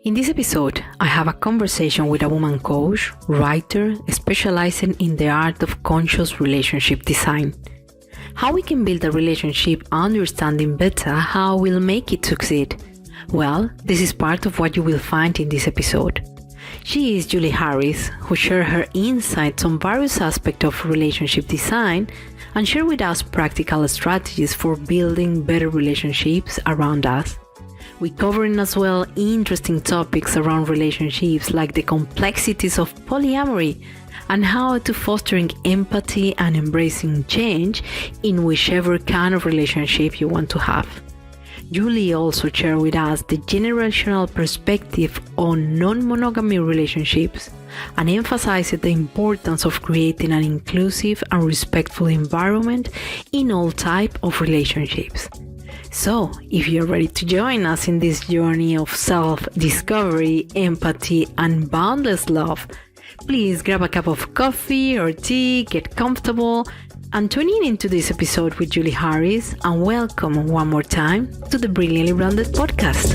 In this episode, I have a conversation with a woman coach, writer, specializing in the art of conscious relationship design. How we can build a relationship understanding better how we'll make it succeed. Well, this is part of what you will find in this episode. She is Julie Harris, who shared her insights on various aspects of relationship design and shared with us practical strategies for building better relationships around us. We covering as well interesting topics around relationships like the complexities of polyamory and how to fostering empathy and embracing change in whichever kind of relationship you want to have. Julie also shared with us the generational perspective on non-monogamy relationships and emphasized the importance of creating an inclusive and respectful environment in all types of relationships. So, if you're ready to join us in this journey of self-discovery, empathy, and boundless love, please grab a cup of coffee or tea, get comfortable, and tune in into this episode with Julie Harris, and welcome one more time to the Brilliantly Branded podcast.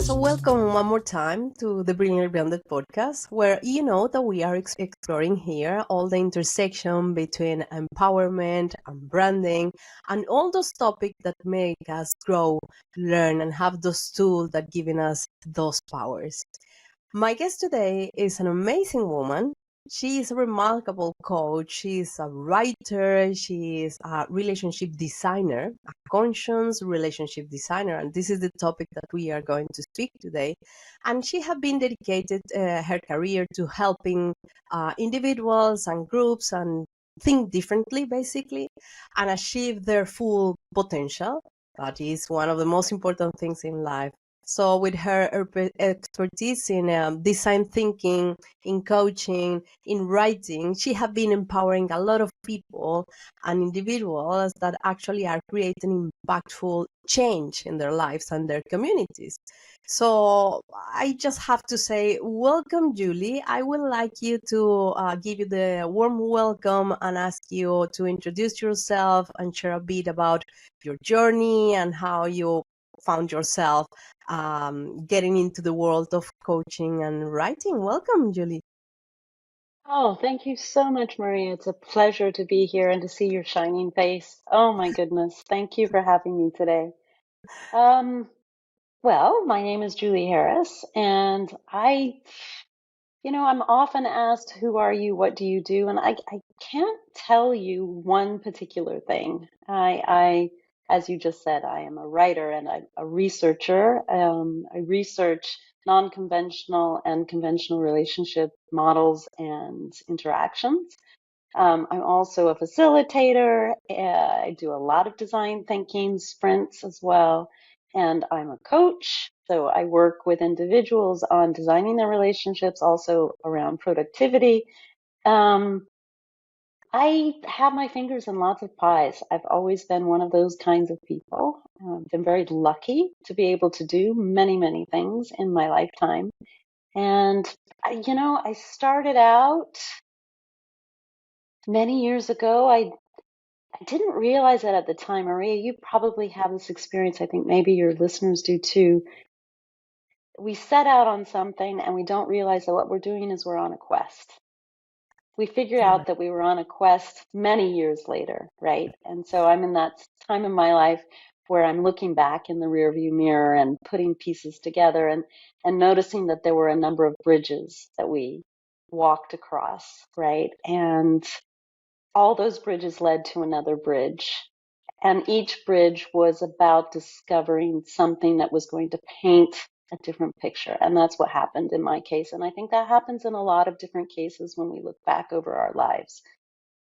So welcome one more time to the Brilliantly Branded podcast, where you know that we are exploring here all the intersection between empowerment and branding and all those topics that make us grow, learn, and have those tools that giving us those powers. My guest today is an amazing woman. She is a remarkable coach. She is a writer. She is a relationship designer, a conscious relationship designer. And this is the topic that we are going to speak today. And she has been dedicated her career to helping individuals and groups and think differently, basically, and achieve their full potential. That is one of the most important things in life. So with her expertise in design thinking, in coaching, in writing, she has been empowering a lot of people and individuals that actually are creating impactful change in their lives and their communities. So I just have to say, welcome, Julie. I would like you to give you the warm welcome and ask you to introduce yourself and share a bit about your journey and how you found yourself getting into the world of coaching and writing. Welcome, Julie. Oh, thank you so much, Maria. It's a pleasure to be here and to see your shining face. Oh my goodness. Thank you for having me today. Um, well, my name is Julie Harris, and I'm often asked, who are you? What do you do? And I can't tell you one particular thing. As you just said, I am a writer and a researcher. I research non-conventional and conventional relationship models and interactions. I'm also a facilitator. I do a lot of design thinking, sprints as well, and I'm a coach. So I work with individuals on designing their relationships, also around productivity. Um, I have my fingers in lots of pies. I've always been one of those kinds of people. I've been very lucky to be able to do many, many things in my lifetime. And, I started out many years ago. I didn't realize that at the time. Maria, you probably have this experience. I think maybe your listeners do too. We set out on something and we don't realize that what we're doing is we're on a quest. We figure out that we were on a quest many years later, right? And so I'm in that time in my life where I'm looking back in the rearview mirror and putting pieces together and noticing that there were a number of bridges that we walked across, right? And all those bridges led to another bridge. And each bridge was about discovering something that was going to paint a different picture. And that's what happened in my case. And I think that happens in a lot of different cases when we look back over our lives.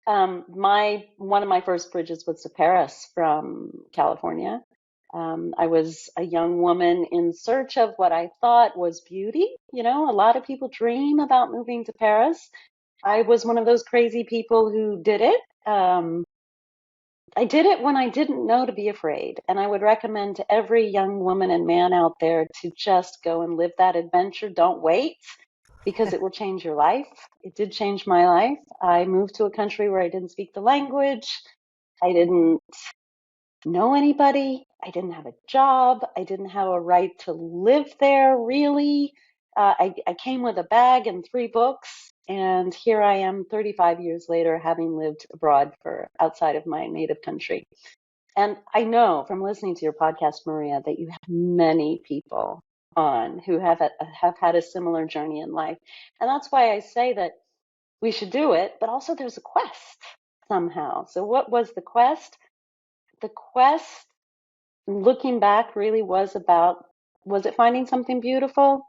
One of my first bridges was to Paris from California. I was a young woman in search of what I thought was beauty. A lot of people dream about moving to Paris. I was one of those crazy people who did it. I did it when I didn't know to be afraid. And I would recommend to every young woman and man out there to just go and live that adventure. Don't wait, because it will change your life. It did change my life. I moved to a country where I didn't speak the language. I didn't know anybody. I didn't have a job. I didn't have a right to live there, really. I came with a bag and 3 books, and here I am 35 years later, having lived abroad for outside of my native country. And I know from listening to your podcast, Maria, that you have many people on who have had a similar journey in life. And that's why I say that we should do it, but also there's a quest somehow. So what was the quest? The quest, looking back, really was about, was it finding something beautiful?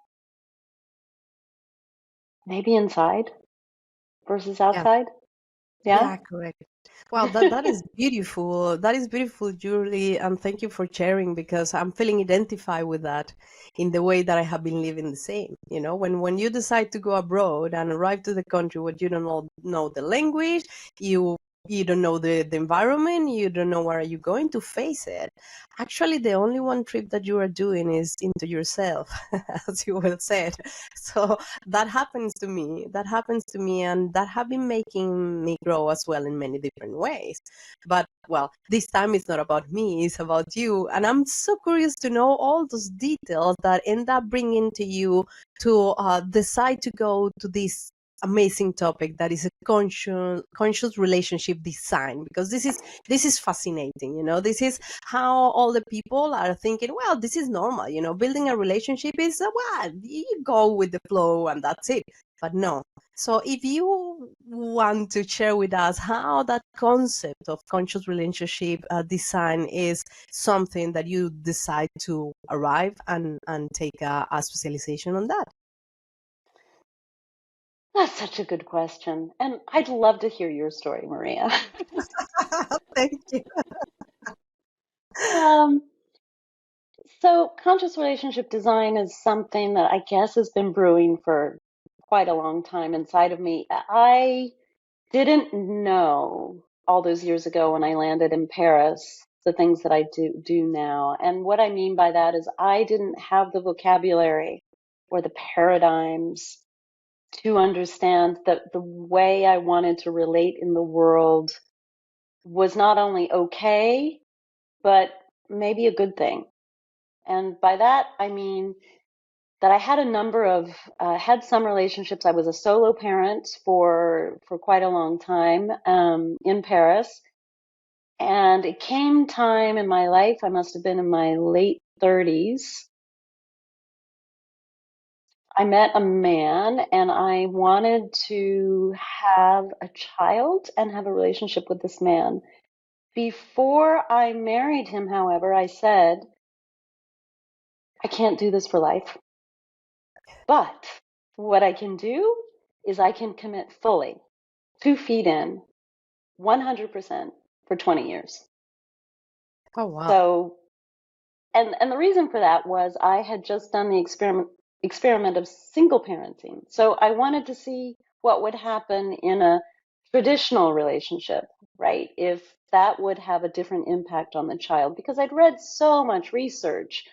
Maybe inside versus Yeah. outside? Yeah? Yeah, correct. Wow, that is beautiful. That is beautiful, Julie, and thank you for sharing because I'm feeling identified with that in the way that I have been living the same. You know, when you decide to go abroad and arrive to the country where you don't know the language, you you don't know the environment, you don't know where are you going to face it. Actually, the only one trip that you are doing is into yourself, as you well said. So that happens to me. That happens to me, and that have been making me grow as well in many different ways. But well, this time it's not about me, it's about you. And I'm so curious to know all those details that end up bringing to you to decide to go to this amazing topic that is a conscious relationship design, because this is fascinating. This is how all the people are thinking, well, this is normal. Building a relationship is well, you go with the flow and that's it. But no. So if you want to share with us how that concept of conscious relationship design is something that you decide to arrive and take a specialization on that. That's such a good question. And I'd love to hear your story, Maria. Thank you. um, so, conscious relationship design is something that I guess has been brewing for quite a long time inside of me. I didn't know all those years ago when I landed in Paris the things that I do now. And what I mean by that is I didn't have the vocabulary or the paradigms to understand that the way I wanted to relate in the world was not only okay, but maybe a good thing. And by that, I mean that I had a number of had some relationships. I was a solo parent for quite a long time in Paris, and it came time in my life. I must have been in my late 30s. I met a man, and I wanted to have a child and have a relationship with this man. Before I married him, however, I said, I can't do this for life. But what I can do is I can commit fully, 2 feet in, 100% for 20 years. Oh, wow. So, and the reason for that was I had just done the experiment of single parenting. So I wanted to see what would happen in a traditional relationship, right? If that would have a different impact on the child, because I'd read so much research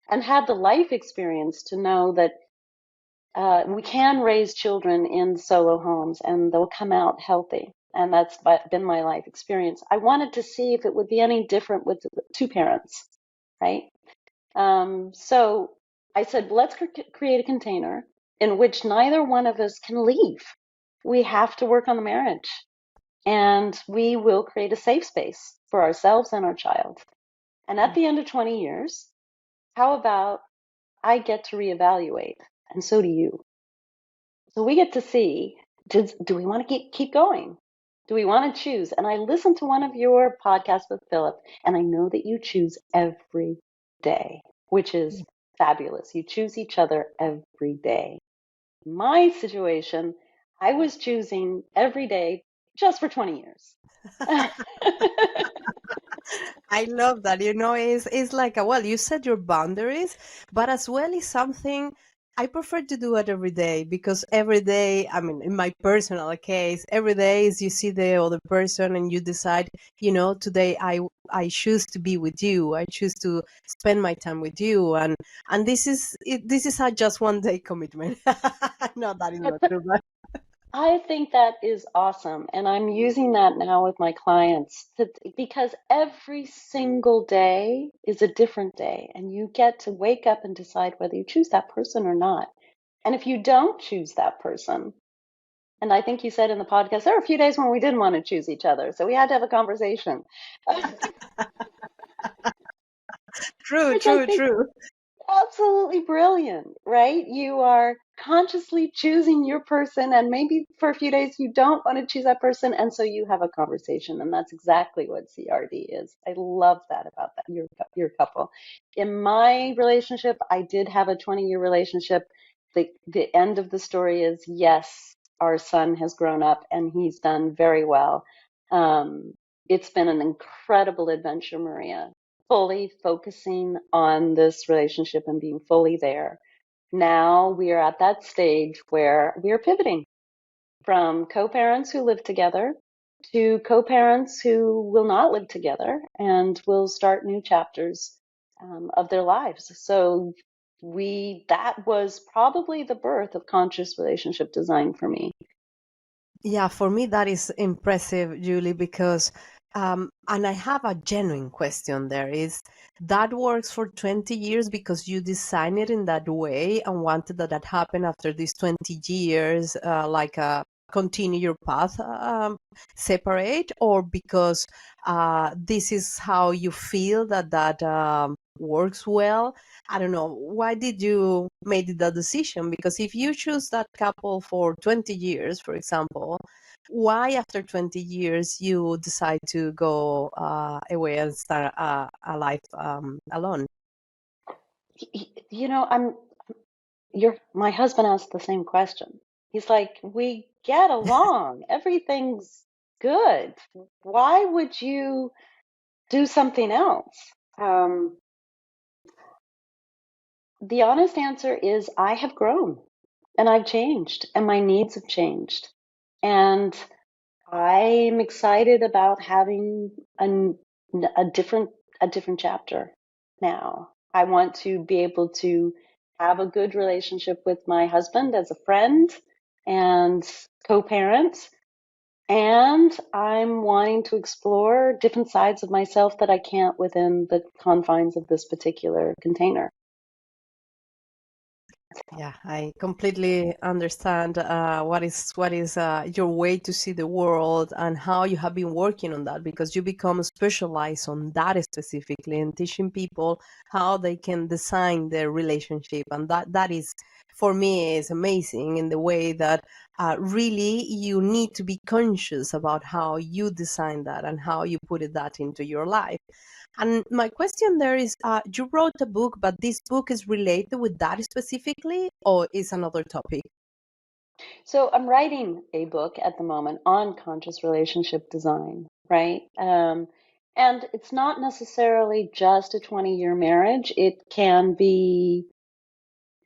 and had the life experience to know that we can raise children in solo homes and they'll come out healthy. And that's been my life experience. I wanted to see if it would be any different with 2 parents, right? So I said, let's create a container in which neither one of us can leave. We have to work on the marriage, and we will create a safe space for ourselves and our child. And at the end of 20 years, how about I get to reevaluate, and so do you. So we get to see, do we want to keep going? Do we want to choose? And I listened to one of your podcasts with Philip, and I know that you choose every day, which is fabulous. You choose each other every day. My situation, I was choosing every day just for 20 years. I love that. It's like well, you set your boundaries, but as well is something I prefer to do it every day, because every day, I mean, in my personal case, every day is you see the other person and you decide, today I choose to be with you. I choose to spend my time with you, and this is a just one day commitment. No, that is not true. I think that is awesome. And I'm using that now with my clients because every single day is a different day. And you get to wake up and decide whether you choose that person or not. And if you don't choose that person, and I think you said in the podcast, there were a few days when we didn't want to choose each other. So we had to have a conversation, True, which I true, think true. absolutely brilliant, right? You are consciously choosing your person, and maybe for a few days you don't want to choose that person, and so you have a conversation, and that's exactly what CRD is. I love that about that your couple. In my relationship, I did have a 20-year relationship. The end of the story is yes, our son has grown up and he's done very well. Um, it's been an incredible adventure, Maria, fully focusing on this relationship and being fully there. Now we are at that stage where we are pivoting from co-parents who live together to co-parents who will not live together and will start new chapters of their lives. So that was probably the birth of conscious relationship design for me. Yeah, for me that is impressive, Julie, because and I have a genuine question there is that works for 20 years because you designed it in that way and wanted that happen after these 20 years, continue your path separate, or because this is how you feel that works well. I don't know. Why did you made that decision? Because if you choose that couple for 20 years, for example, why after 20 years you decide to go away and start a life alone? You know, my husband asked the same question. He's like, we get along. Everything's good. Why would you do something else? Um, the honest answer is I have grown and I've changed and my needs have changed. And I'm excited about having a different a different chapter now. I want to be able to have a good relationship with my husband as a friend and co-parent, and I'm wanting to explore different sides of myself that I can't within the confines of this particular container. Yeah, I completely understand what is your way to see the world and how you have been working on that, because you become specialized on that specifically and teaching people how they can design their relationship, and that is for me is amazing in the way that really you need to be conscious about how you design that and how you put that into your life. And my question there is, you wrote a book, but this book is related with that specifically, or is another topic? So I'm writing a book at the moment on conscious relationship design, right? And it's not necessarily just a 20-year marriage. It can be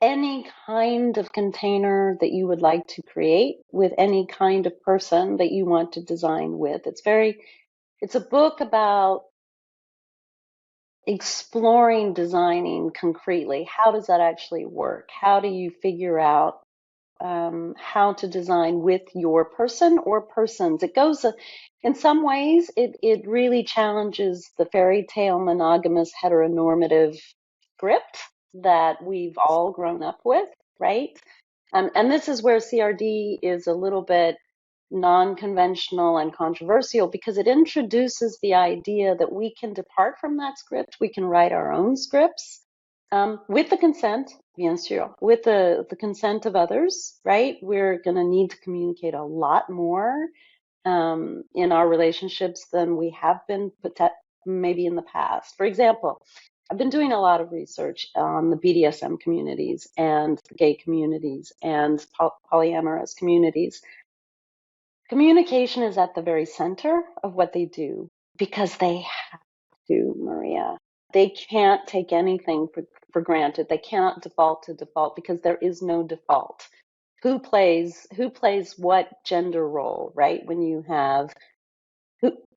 any kind of container that you would like to create with any kind of person that you want to design with. It's a book about exploring designing concretely. How does that actually work? How do you figure out how to design with your person or persons? It goes, in some ways, it really challenges the fairy tale monogamous heteronormative script that we've all grown up with, right? And this is where CRD is a little bit non-conventional and controversial because it introduces the idea that we can depart from that script. We can write our own scripts with the consent, bien sûr, with the consent of others, right? We're going to need to communicate a lot more in our relationships than we have been maybe in the past. For example, I've been doing a lot of research on the BDSM communities and the gay communities and polyamorous communities. Communication is at the very center of what they do because they have to, Maria. They can't take anything for granted. They cannot default to default because there is no default. Who plays what gender role, right? When you have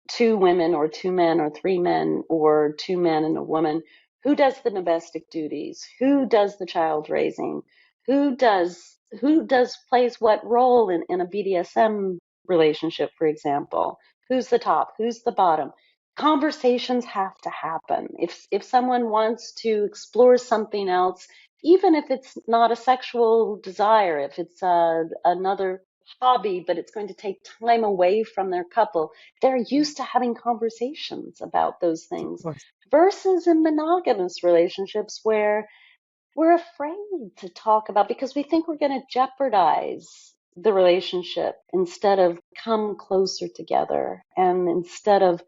two women or two men or three men or two men and a woman, who does the domestic duties? Who does the child raising? Who plays what role in a BDSM relationship, for example? Who's the top? Who's the bottom? Conversations have to happen. If someone wants to explore something else, even if it's not a sexual desire, if it's another hobby, but it's going to take time away from their couple, they're used to having conversations about those Of things course. versus in monogamous relationships where we're afraid to talk about because we think we're going to jeopardize the relationship instead of come closer together. And instead of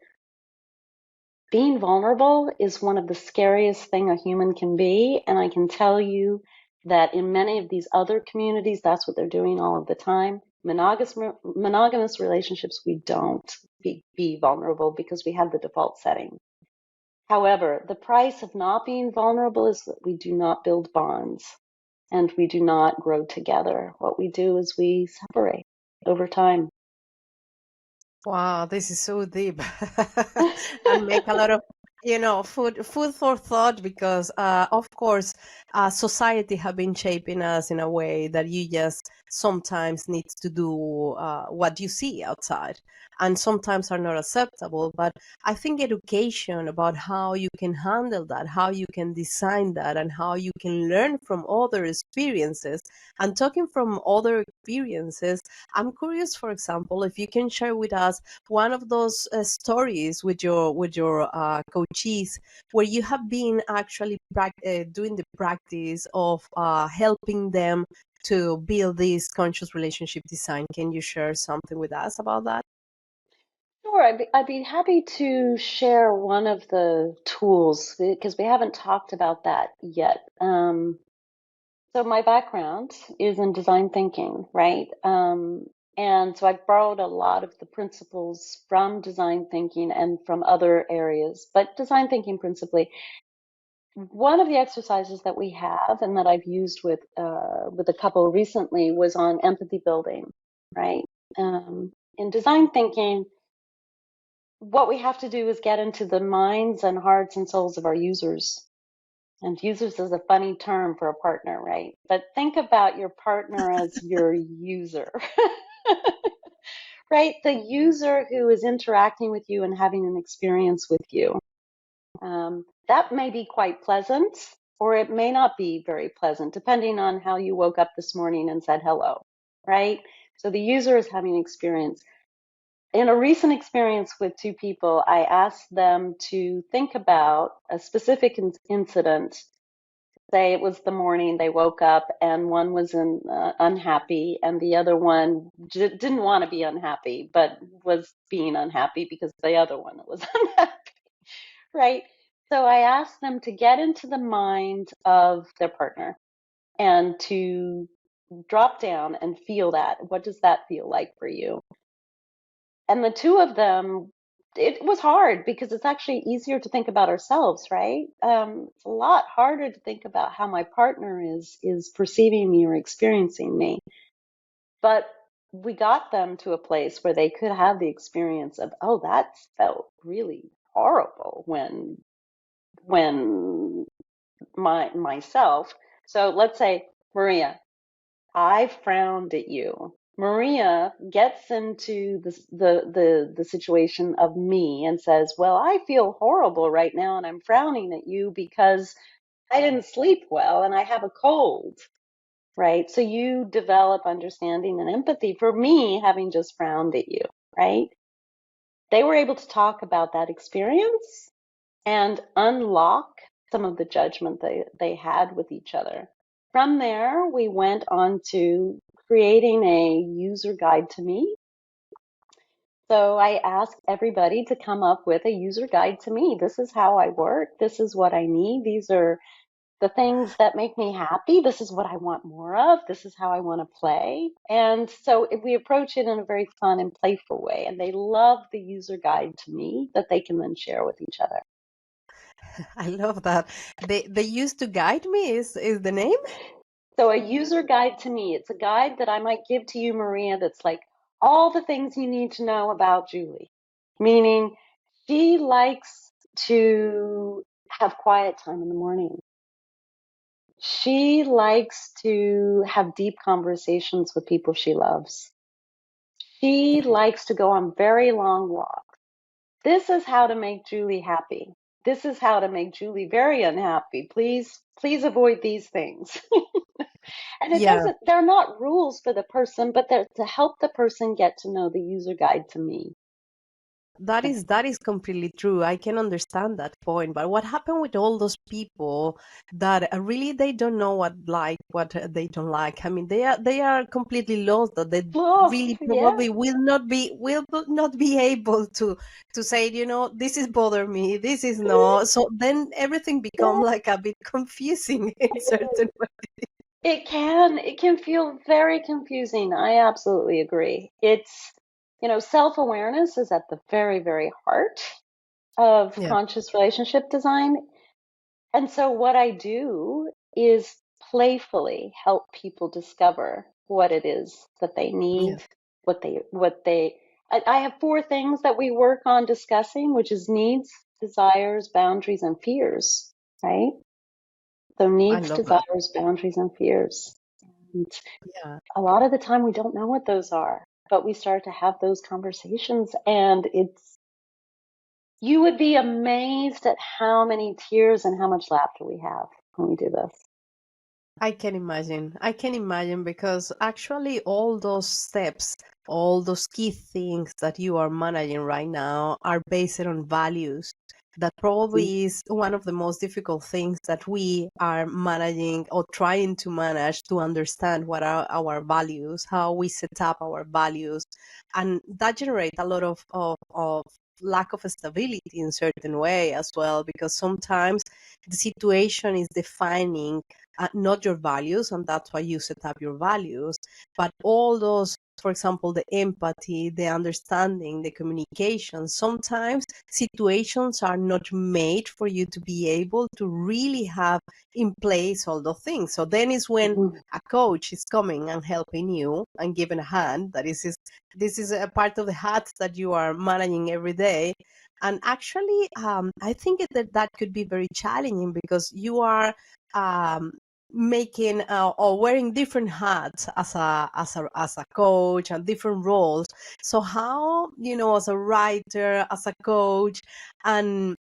being vulnerable is one of the scariest thing a human can be. And I can tell you that in many of these other communities, that's what they're doing all of the time. Monogamous relationships, we don't be vulnerable because we have the default setting. However, the price of not being vulnerable is that we do not build bonds and we do not grow together. What we do is we separate over time. Wow, this is so deep, and make a lot of, food for thought, because of course, society have been shaping us in a way that you just sometimes needs to do what you see outside, and sometimes are not acceptable. But I think education about how you can handle that, how you can design that, and how you can learn from other experiences. And talking from other experiences, I'm curious, for example, if you can share with us one of those stories with your coachees where you have been actually doing the practice of helping them to build this conscious relationship design. Can you share something with us about that? Sure, I'd be happy to share one of the tools because we haven't talked about that yet. So my background is in design thinking, right? And so I borrowed a lot of the principles from design thinking and from other areas, but design thinking principally. One of the exercises that we have and that I've used with a couple recently was on empathy building, right? In design thinking, what we have to do is get into the minds and hearts and souls of our users. And users is a funny term for a partner, right? But think about your partner as your user, right? The user who is interacting with you and having an experience with you. That may be quite pleasant, or it may not be very pleasant, depending on how you woke up this morning and said hello, right? So the user is having an experience. In a recent experience with two people, I asked them to think about a specific incident. Say it was the morning they woke up and one was unhappy and the other one didn't want to be unhappy, but was being unhappy because the other one was unhappy, right? So I asked them to get into the mind of their partner and to drop down and feel that. What does that feel like for you? And the two of them, it was hard because it's actually easier to think about ourselves, right? It's a lot harder to think about how my partner is perceiving me or experiencing me. But we got them to a place where they could have the experience of, oh, that felt really horrible when myself. So let's say, Maria, I frowned at you. Maria gets into the situation of me and says, well, I feel horrible right now and I'm frowning at you because I didn't sleep well and I have a cold, right? So you develop understanding and empathy for me having just frowned at you, right? They were able to talk about that experience and unlock some of the judgment they had with each other. From there, we went on to creating a user guide to me. So I asked everybody to come up with a user guide to me. This is how I work. This is what I need. These are the things that make me happy. This is what I want more of. This is how I want to play. And so if we approach it in a very fun and playful way, and they love the user guide to me that they can then share with each other. I love that. They used to guide me is the name. So a user guide to me, it's a guide that I might give to you, Maria, that's like all the things you need to know about Julie. Meaning she likes to have quiet time in the morning. She likes to have deep conversations with people she loves. She likes to go on very long walks. This is how to make Julie happy. This is how to make Julie very unhappy. Please avoid these things. And it Yeah. doesn't, they're not rules for the person, but they're to help the person get to know the user guide to me. That is completely true. I can understand that point. But what happened with all those people that really they don't know what they don't like? I mean, they are completely lost. That they Lost, really yeah. probably will not be able to say, this is bother me. This is no. So then everything become Yeah. like a bit confusing in certain way. It can feel very confusing. I absolutely agree. Self-awareness is at the very, very heart of Yeah. conscious relationship design. And so what I do is playfully help people discover what it is that they Yeah. need, I have four things that we work on discussing, which is needs, desires, boundaries, and fears, right? So I needs, love that. desires, boundaries, and fears. And Yeah. a lot of the time we don't know what those are, but we start to have those conversations, and you would be amazed at how many tears and how much laughter we have when we do this. I can imagine. I can imagine because actually, all those steps, all those key things that you are managing right now are based on values. That probably is one of the most difficult things that we are managing or trying to manage to understand what are our values, how we set up our values. And that generates a lot of lack of stability in certain way as well, because sometimes the situation is defining not your values, and that's why you set up your values, but all those, for example, the empathy, the understanding, the communication. Sometimes situations are not made for you to be able to really have in place all those things. So then is when Mhm. a coach is coming and helping you and giving a hand. This is a part of the hats that you are managing every day. And actually, I think that could be very challenging because you are um, making or wearing different hats as a coach and different roles. So how, as a writer, as a coach, and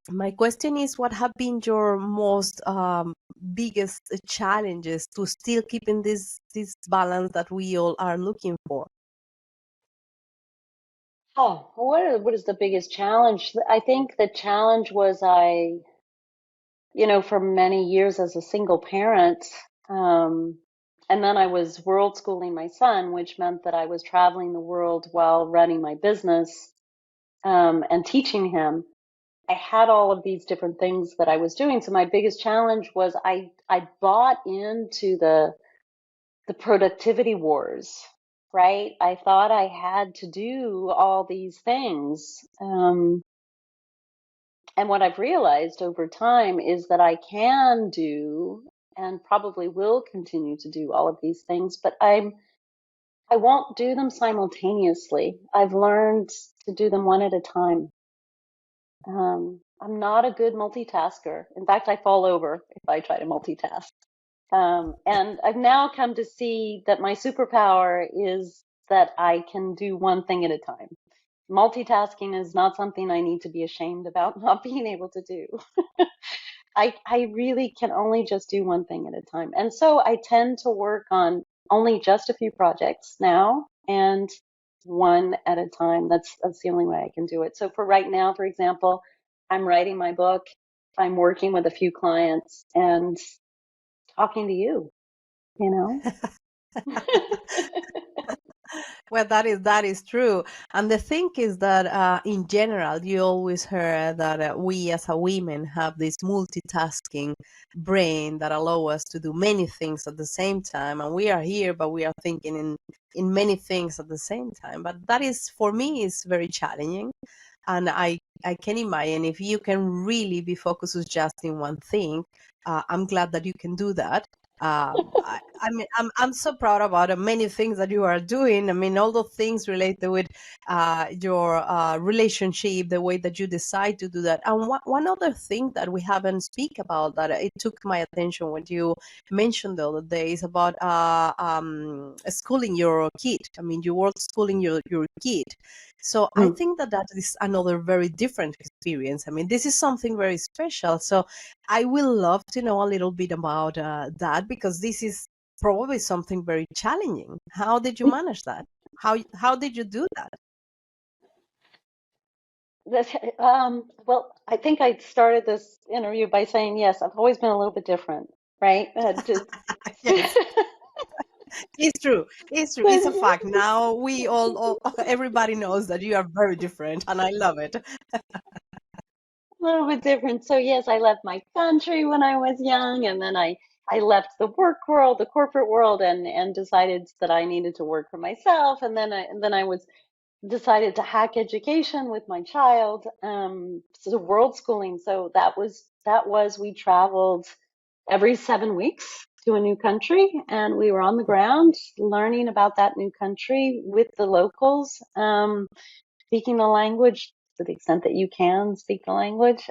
my question is, what have been your most biggest challenges to still keeping this balance that we all are looking for? Oh, what is the biggest challenge? I think the challenge was for many years as a single parent, um, and then I was world schooling my son, which meant that I was traveling the world while running my business, and teaching him. I had all of these different things that I was doing. So my biggest challenge was I bought into the productivity wars, right? I thought I had to do all these things. And what I've realized over time is that I can do and probably will continue to do all of these things, but I won't do them simultaneously. I've learned to do them one at a time. I'm not a good multitasker. In fact, I fall over if I try to multitask. And I've now come to see that my superpower is that I can do one thing at a time. Multitasking is not something I need to be ashamed about not being able to do. I really can only just do one thing at a time. And so I tend to work on only just a few projects now and one at a time. That's the only way I can do it. So for right now, for example, I'm writing my book, I'm working with a few clients and talking to you know? Well, that is true. And the thing is that in general, you always heard that we as a women have this multitasking brain that allow us to do many things at the same time. And we are here, but we are thinking in many things at the same time. But that is, for me, is very challenging. And I can imagine if you can really be focused just in one thing. I'm glad that you can do that. I mean, I'm so proud about many things that you are doing. I mean, all the things related with your relationship, the way that you decide to do that. And one other thing that we haven't speak about that it took my attention when you mentioned the other day is about schooling your kid. I mean, you were schooling your kid. So I Mm. think that that is another very different experience. I mean, this is something very special. So I will love to know a little bit about that because this is probably something very challenging. How did you manage that? How did you do that? Well, I think I started this interview by saying, yes, I've always been a little bit different, right? Yes, it's true. It's true. But It's a fact. Now we all everybody knows that you are very different, and I love it. a little bit different. So yes, I left my country when I was young, and then I left the work world, the corporate world, and decided that I needed to work for myself. And then I was decided to hack education with my child. So world schooling. So that was we traveled every 7 weeks to a new country, and we were on the ground learning about that new country with the locals, speaking the language to the extent that you can speak the language.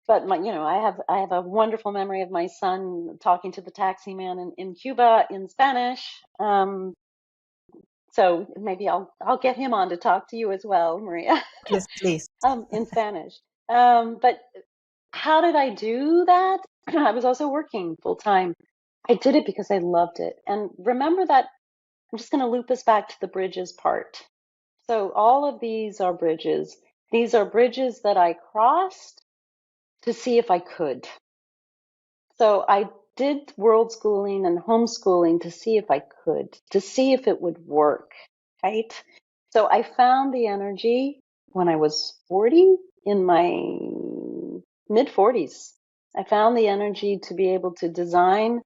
But I have a wonderful memory of my son talking to the taxi man in Cuba in Spanish. So maybe I'll get him on to talk to you as well, Maria, Yes, please. in Spanish. But how did I do that? I was also working full time. I did it because I loved it. And remember that I'm just going to loop us back to the bridges part. So all of these are bridges. These are bridges that I crossed to see if I could. So I did world schooling and homeschooling to see if I could, to see if it would work, right? So I found the energy when I was 40, in my mid 40s. I found the energy to be able to design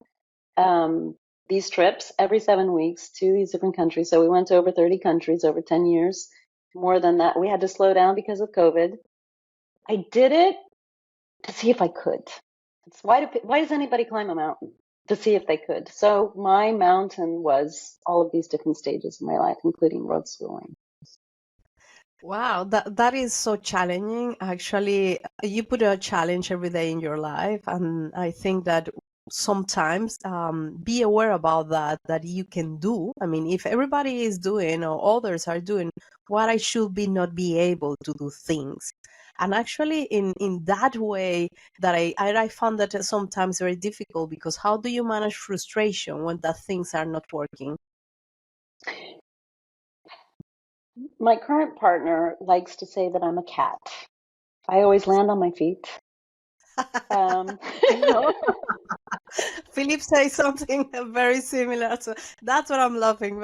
um, these trips every 7 weeks to these different countries. So we went to over 30 countries over 10 years. More than that, we had to slow down because of COVID. I did it to see if I could. It's why does anybody climb a mountain? To see if they could. So my mountain was all of these different stages of my life, including road schooling. Wow, that is so challenging. Actually, you put a challenge every day in your life, and I think that sometimes be aware about that you can do. I mean, if everybody is doing or others are doing what I should be not be able to do things. And actually, in that way, that I found that sometimes very difficult because how do you manage frustration when the things are not working? My current partner likes to say that I'm a cat. I always land on my feet. Um, I know. Philip says something very similar. So that's what I'm laughing.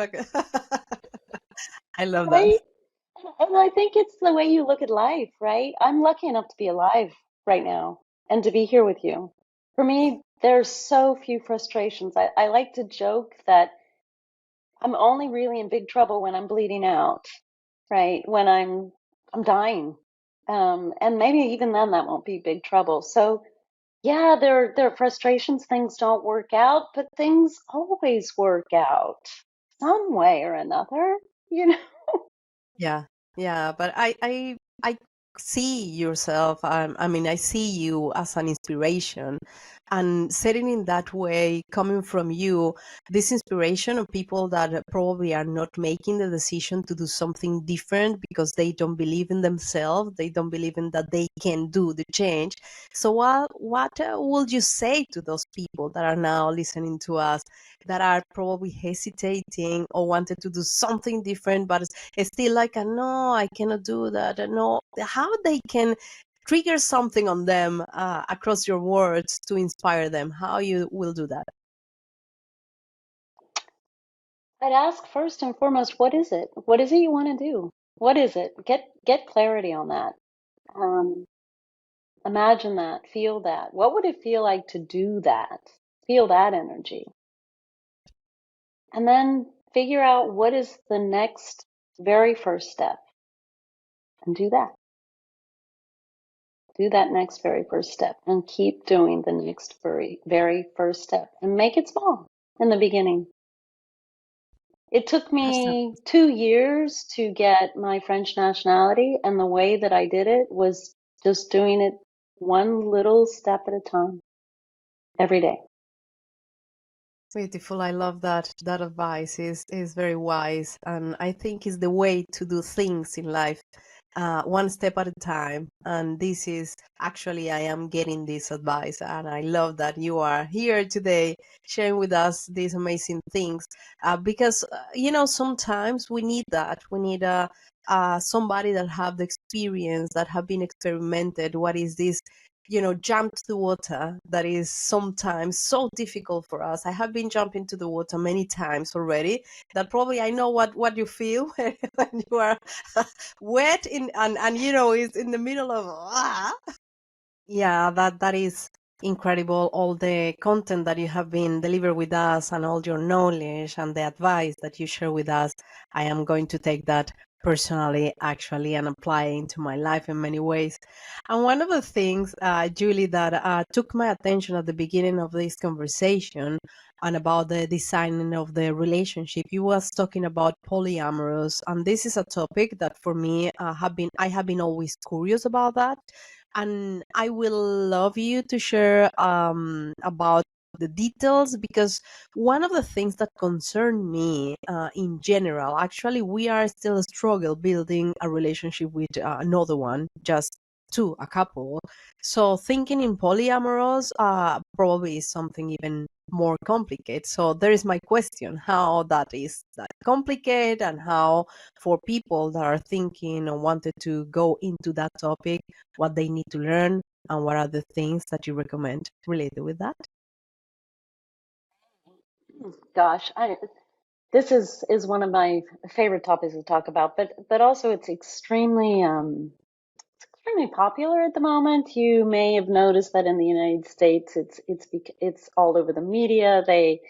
I love that. right? And I think it's the way you look at life, right? I'm lucky enough to be alive right now and to be here with you. For me, there's so few frustrations. I like to joke that I'm only really in big trouble when I'm bleeding out, right? When I'm dying. And maybe even then that won't be big trouble. So yeah, there are frustrations, things don't work out, but things always work out some way or another, you know? Yeah, yeah, but I see yourself. I mean, I see you as an inspiration, and setting in that way, coming from you, this inspiration of people that probably are not making the decision to do something different because they don't believe in themselves, they don't believe in that they can do the change. So, what would you say to those people that are now listening to us, that are probably hesitating or wanted to do something different, but it's still like, no, I cannot do that. No, how they can trigger something on them across your words to inspire them? How you will do that? I'd ask first and foremost, what is it? What is it you want to do? What is it? Get clarity on that. Um, Imagine that, feel that. What would it feel like to do that? Feel that energy. And then figure out what is the next very first step and do that. Do that next very first step and keep doing the next very first step and make it small in the beginning. It took Awesome. me 2 years to get my French nationality, and the way that I did it was just doing it one little step at a time every day. Beautiful. I love that. That advice is very wise, and I think is the way to do things in life, one step at a time. And this is actually I am getting this advice, and I love that you are here today sharing with us these amazing things. Because sometimes we need that. We need somebody that have the experience, that have been experimented. What is this? Jump to the water that is sometimes so difficult for us. I have been jumping to the water many times already, that probably I know what you feel when you are wet in and it's in the middle of yeah, that is incredible. All the content that you have been delivered with us and all your knowledge and the advice that you share with us, I am going to take that personally, actually, and apply it into my life in many ways. And one of the things, Julie, that took my attention at the beginning of this conversation and about the designing of the relationship, you was talking about polyamorous, and this is a topic that for me I have been always curious about that, and I will love you to share about the details, because one of the things that concern me in general, actually, we are still a struggle building a relationship with another one, just two, a couple. So thinking in polyamorous probably is something even more complicated. So there is my question: how that is that complicated, and how for people that are thinking or wanted to go into that topic, what they need to learn, and what are the things that you recommend related with that? Gosh, this is one of my favorite topics to talk about, but also it's extremely popular at the moment. You may have noticed that in the United States, it's all over the media. They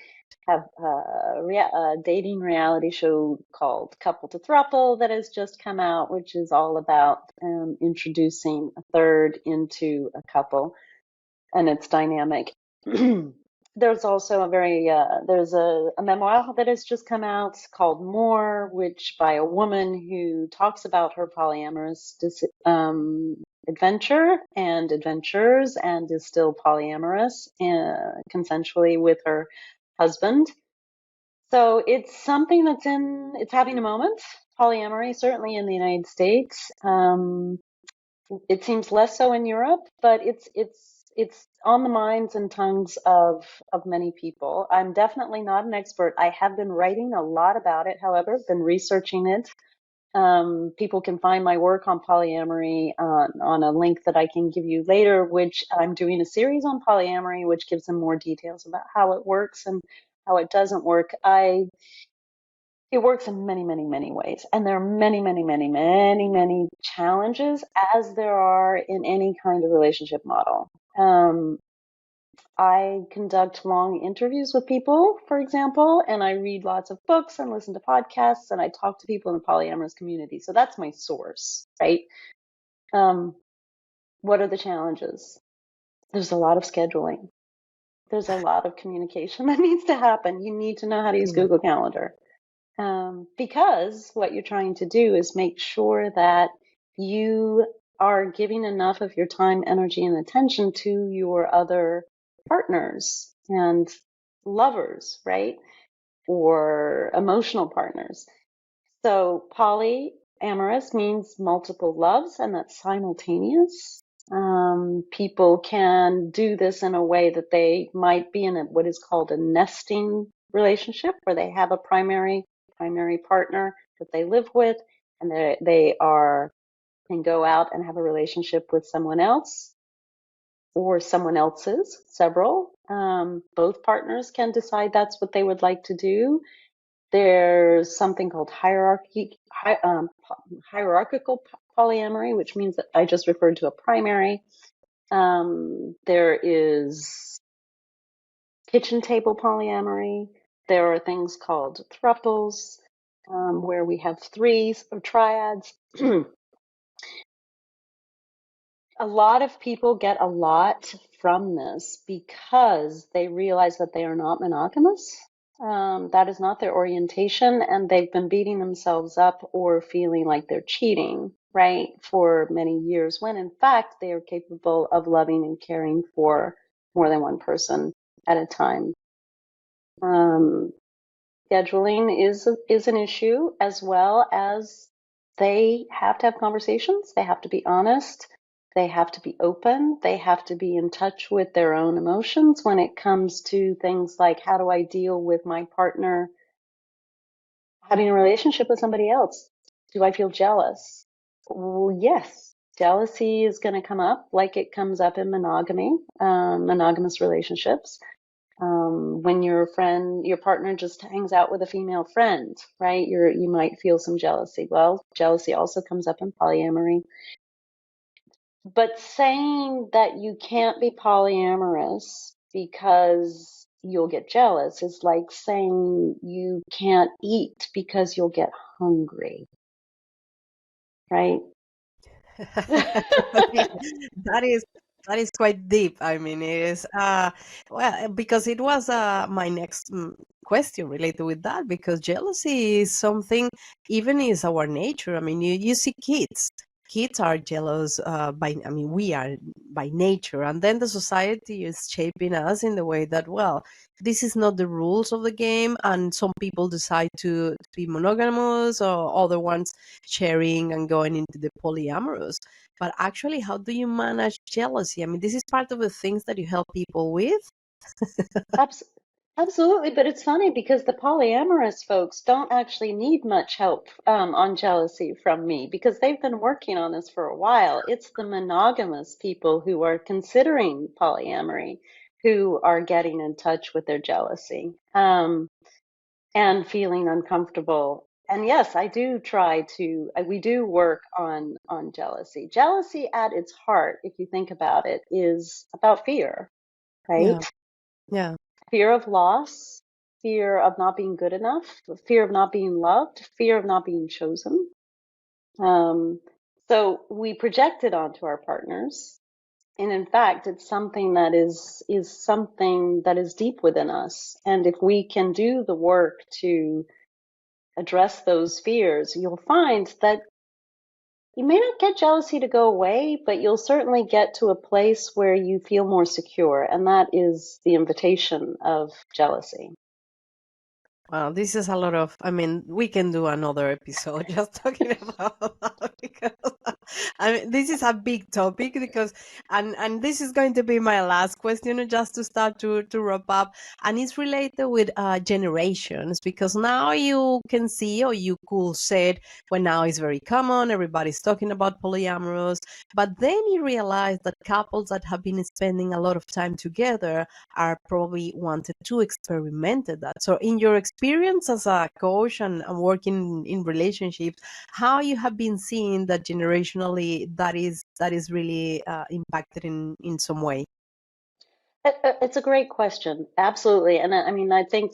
have a dating reality show called Couple to Throuple that has just come out, which is all about introducing a third into a couple and its dynamic. There's also there's a memoir that has just come out called More, which by a woman who talks about her polyamorous adventure and adventures, and is still polyamorous consensually with her husband. So it's something it's having a moment. Polyamory, certainly in the United States. It seems less so in Europe, but it's on the minds and tongues of many people. I'm definitely not an expert. I have been writing a lot about it, however, been researching it. People can find my work on polyamory on a link that I can give you later, which I'm doing a series on polyamory, which gives them more details about how it works and how it doesn't work. It works in many, many, many ways. And there are many, many, many, many, many challenges, as there are in any kind of relationship model. I conduct long interviews with people, for example, and I read lots of books and listen to podcasts, and I talk to people in the polyamorous community. So that's my source, right? Um, what are the challenges? There's a lot of scheduling. There's a lot of communication that needs to happen. You need to know how to use Yeah. Google Calendar. Because what you're trying to do is make sure that you are giving enough of your time, energy, and attention to your other partners and lovers, right? Or emotional partners. So polyamorous means multiple loves, and that's simultaneous. People can do this in a way that they might be in what is called a nesting relationship, where they have a primary partner that they live with, and they are can go out and have a relationship with someone else or someone else's, several. Both partners can decide that's what they would like to do. There's something called hierarchical polyamory, which means that I just referred to a primary. There is kitchen table polyamory. There are things called thruples, where we have threes or triads. A lot of people get a lot from this because they realize that they are not monogamous. That is not their orientation, and they've been beating themselves up or feeling like they're cheating, right, for many years, when in fact they are capable of loving and caring for more than one person at a time. Um, Scheduling is an issue, as well as they have to have conversations. They have to be honest. They have to be open. They have to be in touch with their own emotions when it comes to things like, how do I deal with my partner having a relationship with somebody else? Do I feel jealous? Well, yes, jealousy is going to come up like it comes up in monogamy, monogamous relationships. When your friend, your partner just hangs out with a female friend, right? You might feel some jealousy. Well, jealousy also comes up in polyamory. But saying that you can't be polyamorous because you'll get jealous is like saying you can't eat because you'll get hungry, right? Yeah, that is that is quite deep. I mean, it is well, because it was my next question related with that, because jealousy is something, even is our nature. I mean, you see kids. Kids are jealous by, I mean, we are by nature, and then the society is shaping us in the way that, well, this is not the rules of the game, and some people decide to be monogamous, or other ones sharing and going into the polyamorous. But actually, how do you manage jealousy? I mean, this is part of the things that you help people with. Abs- Absolutely, but it's funny because the polyamorous folks don't actually need much help on jealousy from me because they've been working on this for a while. It's the monogamous people who are considering polyamory who are getting in touch with their jealousy and feeling uncomfortable. And yes, I do try to. We do work on jealousy. Jealousy, at its heart, if you think about it, is about fear, right? Yeah, yeah. Fear of loss, fear of not being good enough, fear of not being loved, fear of not being chosen. Um, so we project it onto our partners. And in fact, it's something that is something that is deep within us. And if we can do the work to address those fears, you'll find that you may not get jealousy to go away, but you'll certainly get to a place where you feel more secure. And that is the invitation of jealousy. Well, this is a lot of, I mean, we can do another episode just talking about that, because I mean, this is a big topic, because, and this is going to be my last question just to start to wrap up. And it's related with generations, because now you can see, or you could say it, when now it's very common, everybody's talking about polyamorous, but then you realize that couples that have been spending a lot of time together are probably wanted to experiment that. So in your experience as a coach and working in relationships, how you have been seeing that generationally, that is really impacted in some way? It's a great question. Absolutely. And I mean, I think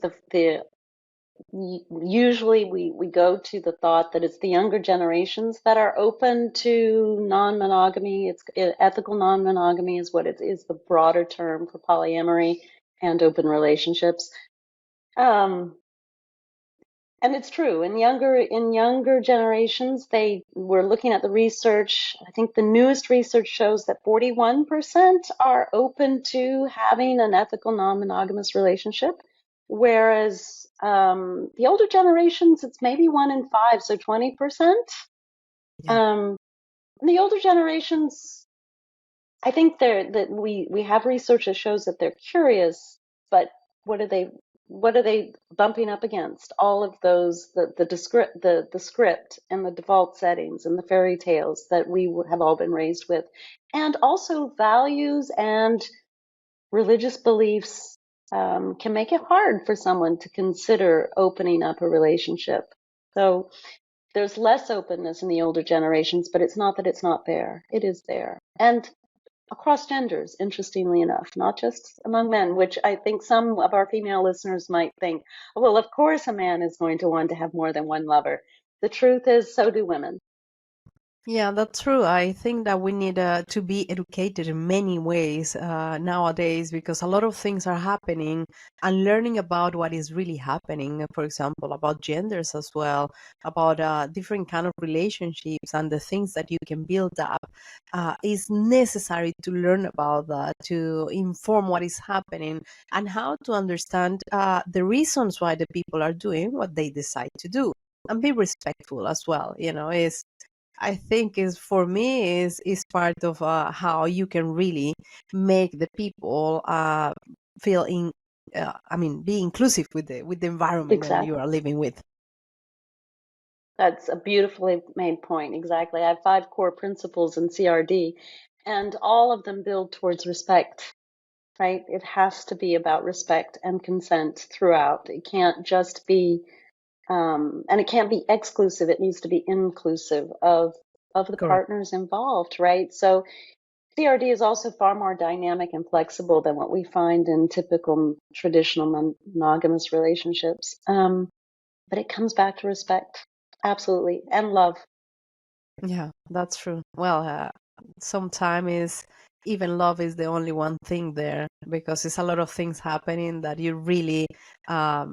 usually we go to the thought that it's the younger generations that are open to non-monogamy. Ethical non-monogamy is what it is, the broader term for polyamory and open relationships. Um, And it's true. In younger generations, they were looking at the research. I think the newest research shows that 41% are open to having an ethical non-monogamous relationship, whereas the older generations, it's maybe 1 in 5, so 20%. Yeah. Um, the older generations, I think that we have research that shows that they're curious, but what are they what are they bumping up against? All of those the script and the default settings and the fairy tales that we have all been raised with, and also values and religious beliefs can make it hard for someone to consider opening up a relationship. So there's less openness in the older generations, but it's not that it's not there. It is there. And across genders, interestingly enough, not just among men, which I think some of our female listeners might think, oh, well, of course a man is going to want to have more than one lover. The truth is, so do women. Yeah, that's true. I think that we need to be educated in many ways nowadays because a lot of things are happening and learning about what is really happening, for example, about genders as well, about different kind of relationships and the things that you can build up is necessary to learn about that, to inform what is happening and how to understand the reasons why the people are doing what they decide to do and be respectful as well. Is I think is for me is part of how you can really make the people feel in. I mean, be inclusive with the environment that you Exactly. are living with. That's a beautifully made point. Exactly. I have 5 core principles in CRD, and all of them build towards respect, right? It has to be about respect and consent throughout. It can't just be, and it can't be exclusive. It needs to be inclusive of the Correct. partners involved, right? So CRD is also far more dynamic and flexible than what we find in typical traditional monogamous relationships. But it comes back to respect, absolutely, and love. Yeah, that's true. Well, sometimes is even love is the only one thing there because it's a lot of things happening that you really um,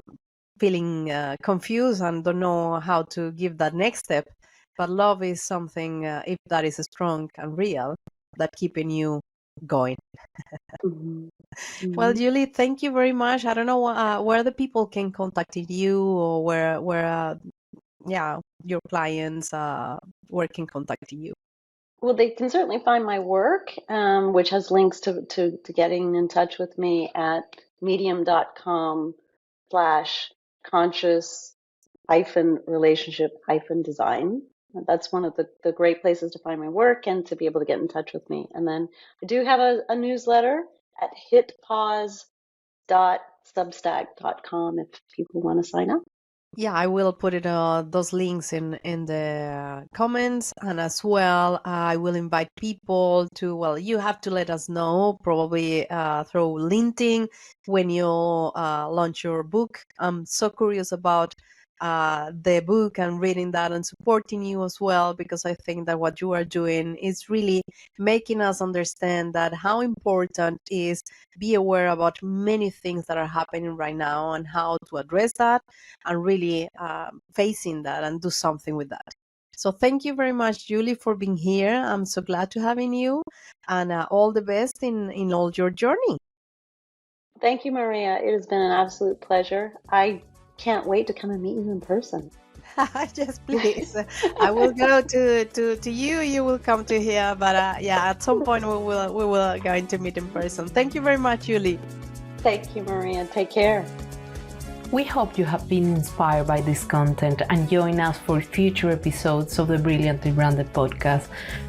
feeling confused and don't know how to give that next step. But love is something, if that is strong and real, that keeping you going. Mhm. Well, Mhm. Julie, thank you very much. I don't know where the people can contact you or where yeah, your clients where can contact you. Well, they can certainly find my work, which has links to getting in touch with me at medium.com/conscious hyphen relationship hyphen design. That's one of the great places to find my work and to be able to get in touch with me. And then I do have a newsletter at hitpause.substack.com if people want to sign up. Yeah, I will put it those links in the comments, and as well, I will invite people to. Well, you have to let us know probably through LinkedIn when you launch your book. I'm so curious about the book and reading that and supporting you as well because I think that what you are doing is really making us understand that how important is be aware about many things that are happening right now and how to address that and really facing that and do something with that. So thank you very much, Julie, for being here. I'm so glad to having you, and all the best in all your journey. Thank you, Maria. It has been an absolute pleasure. I can't wait to come and meet you in person. Yes, please. I will go to you. You will come to here, but yeah, at some point we will going to meet in person. Thank you very much, Julie. Thank you, Maria. Take care. We hope you have been inspired by this content and join us for future episodes of the Brilliantly Branded podcast.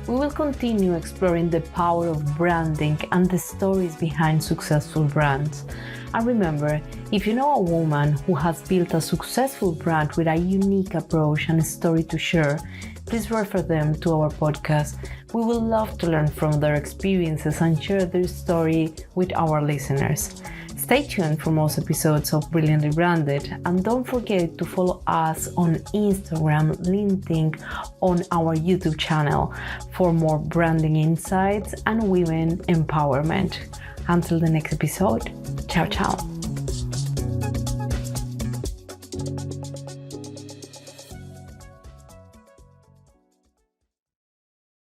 We will continue exploring the power of branding and the stories behind successful brands. And remember, if you know a woman who has built a successful brand with a unique approach and a story to share, please refer them to our podcast. We would love to learn from their experiences and share their story with our listeners. Stay tuned for most episodes of Brilliantly Branded, and don't forget to follow us on Instagram, LinkedIn, on our YouTube channel for more branding insights and women empowerment. Until the next episode, ciao ciao.